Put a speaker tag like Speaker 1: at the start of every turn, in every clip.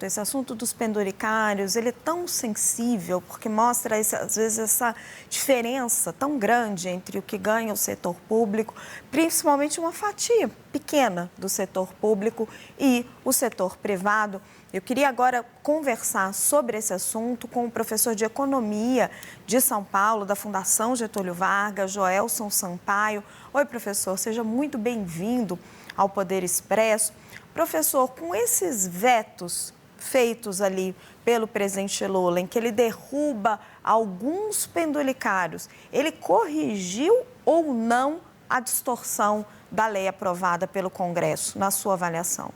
Speaker 1: esse assunto dos penduricários, ele é tão sensível, porque mostra, às vezes, essa diferença tão grande entre o que ganha o setor público, principalmente uma fatia pequena do setor público e o setor privado. Eu queria agora conversar sobre esse assunto com o professor de Economia de São Paulo, da Fundação Getúlio Vargas, Joelson Sampaio. Oi, professor, seja muito bem-vindo ao Poder Expresso. Professor, com esses vetos feitos ali pelo presidente Lula, em que ele derruba alguns penduricários, ele corrigiu ou não a distorção da lei aprovada pelo Congresso, na sua avaliação?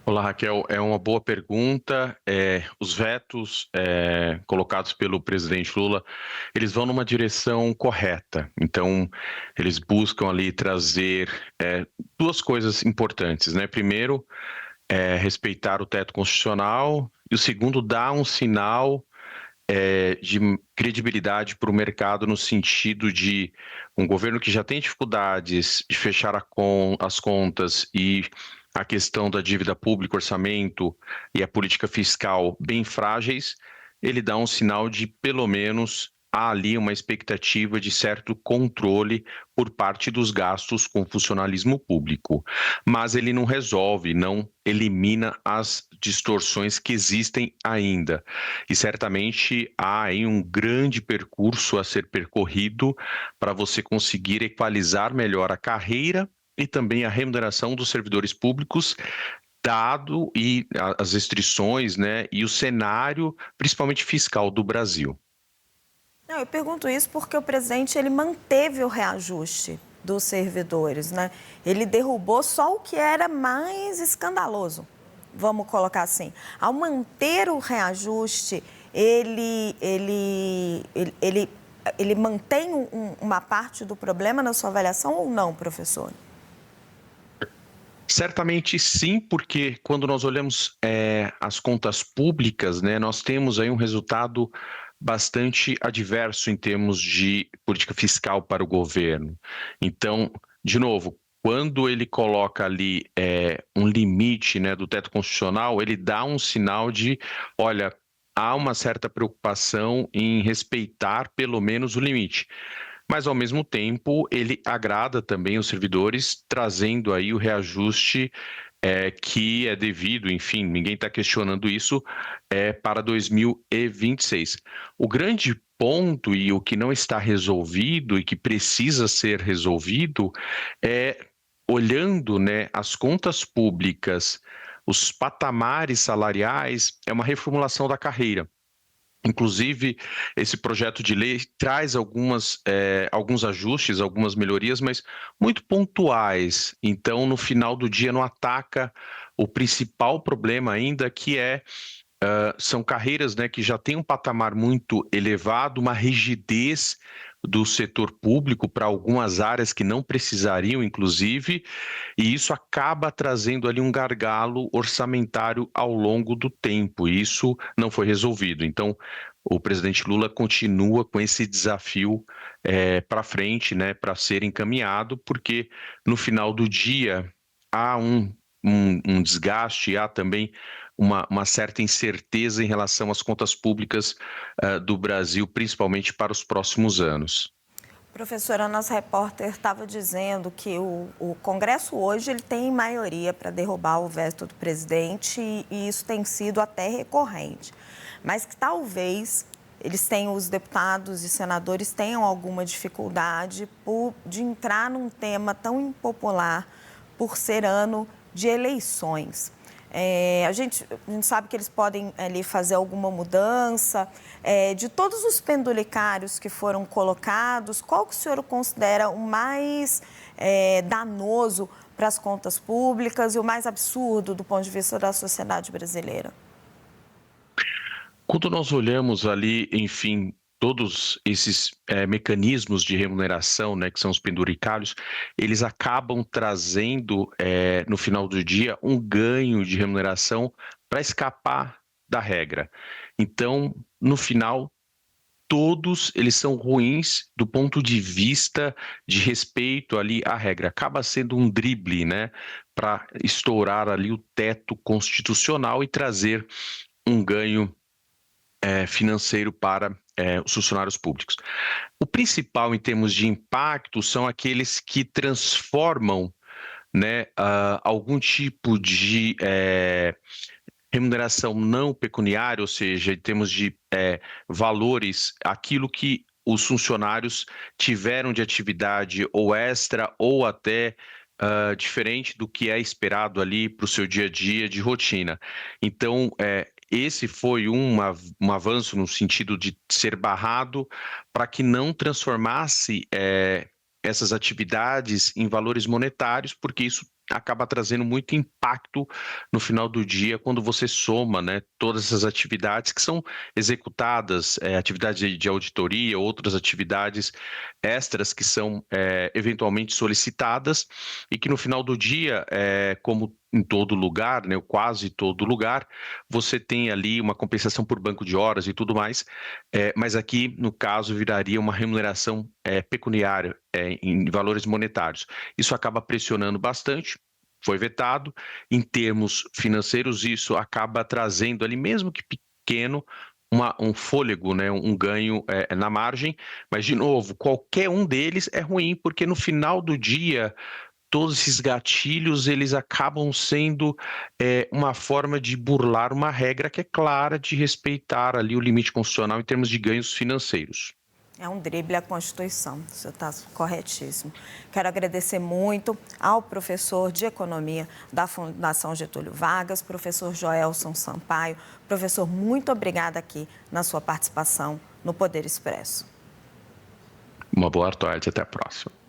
Speaker 2: Olá, Raquel. É uma boa pergunta. Os vetos colocados pelo presidente Lula, eles vão numa direção correta. Então, eles buscam ali trazer duas coisas importantes, né? Primeiro, respeitar o teto constitucional e o segundo, dar um sinal de credibilidade para o mercado no sentido de um governo que já tem dificuldades de fechar as contas e a questão da dívida pública, orçamento e a política fiscal bem frágeis, ele dá um sinal de, pelo menos, há ali uma expectativa de certo controle por parte dos gastos com funcionalismo público. Mas ele não resolve, não elimina as distorções que existem ainda. E certamente há aí um grande percurso a ser percorrido para você conseguir equalizar melhor a carreira e também a remuneração dos servidores públicos, dado e as restrições, né, e o cenário, principalmente fiscal do Brasil.
Speaker 1: Não, eu pergunto isso porque o presidente ele manteve o reajuste dos servidores, né? Ele derrubou só o que era mais escandaloso, vamos colocar assim. Ao manter o reajuste, ele mantém uma parte do problema na sua avaliação ou não, professor?
Speaker 2: Certamente sim, porque quando nós olhamos as contas públicas, né, nós temos aí um resultado bastante adverso em termos de política fiscal para o governo. Então, de novo, quando ele coloca ali um limite, né, do teto constitucional, ele dá um sinal de, olha, há uma certa preocupação em respeitar pelo menos o limite. Mas, ao mesmo tempo, ele agrada também os servidores, trazendo aí o reajuste que é devido, enfim, ninguém está questionando isso, para 2026. O grande ponto e o que não está resolvido e que precisa ser resolvido é olhando, né, as contas públicas, os patamares salariais, é uma reformulação da carreira. Inclusive, esse projeto de lei traz alguns ajustes, algumas melhorias, mas muito pontuais. Então, no final do dia, não ataca o principal problema ainda, que são carreiras, né, que já têm um patamar muito elevado, uma rigidez do setor público para algumas áreas que não precisariam, inclusive, e isso acaba trazendo ali um gargalo orçamentário ao longo do tempo, e isso não foi resolvido. Então, o presidente Lula continua com esse desafio para frente, né, para ser encaminhado, porque no final do dia há um desgaste, há também uma certa incerteza em relação às contas públicas do Brasil, principalmente para os próximos anos.
Speaker 1: Professora, a nossa repórter estava dizendo que o Congresso hoje ele tem maioria para derrubar o veto do presidente e isso tem sido até recorrente. Mas que talvez os deputados e senadores tenham alguma dificuldade de entrar num tema tão impopular por ser ano de eleições. A gente sabe que eles podem ali fazer alguma mudança. De todos os penduricários que foram colocados, qual que o senhor considera o mais danoso para as contas públicas e o mais absurdo do ponto de vista da sociedade brasileira?
Speaker 2: Quando nós olhamos ali, enfim, todos esses mecanismos de remuneração, né, que são os penduricários, eles acabam trazendo, no final do dia, um ganho de remuneração para escapar da regra. Então, no final, todos eles são ruins do ponto de vista de respeito ali à regra. Acaba sendo um drible, né? para estourar ali o teto constitucional e trazer um ganho financeiro para os funcionários públicos. O principal em termos de impacto são aqueles que transformam, né, algum tipo de remuneração não pecuniária, ou seja, em termos de valores, aquilo que os funcionários tiveram de atividade ou extra ou até diferente do que é esperado ali para o seu dia a dia de rotina. Então, esse foi um avanço no sentido de ser barrado para que não transformasse essas atividades em valores monetários, porque isso acaba trazendo muito impacto no final do dia quando você soma, né, todas essas atividades que são executadas, atividades de auditoria, outras atividades extras que são eventualmente solicitadas e que no final do dia, como em todo lugar, né, ou quase todo lugar, você tem ali uma compensação por banco de horas e tudo mais, mas aqui, no caso, viraria uma remuneração pecuniária em valores monetários. Isso acaba pressionando bastante, foi vetado. Em termos financeiros, isso acaba trazendo ali, mesmo que pequeno, um fôlego, né, um ganho na margem, mas, de novo, qualquer um deles é ruim, porque no final do dia todos esses gatilhos eles acabam sendo uma forma de burlar uma regra que é clara de respeitar ali o limite constitucional em termos de ganhos financeiros.
Speaker 1: É um drible à Constituição, você está corretíssimo. Quero agradecer muito ao professor de Economia da Fundação Getúlio Vargas, professor Joelson Sampaio. Professor, muito obrigada aqui na sua participação no Poder Expresso.
Speaker 2: Uma boa tarde, até a próxima.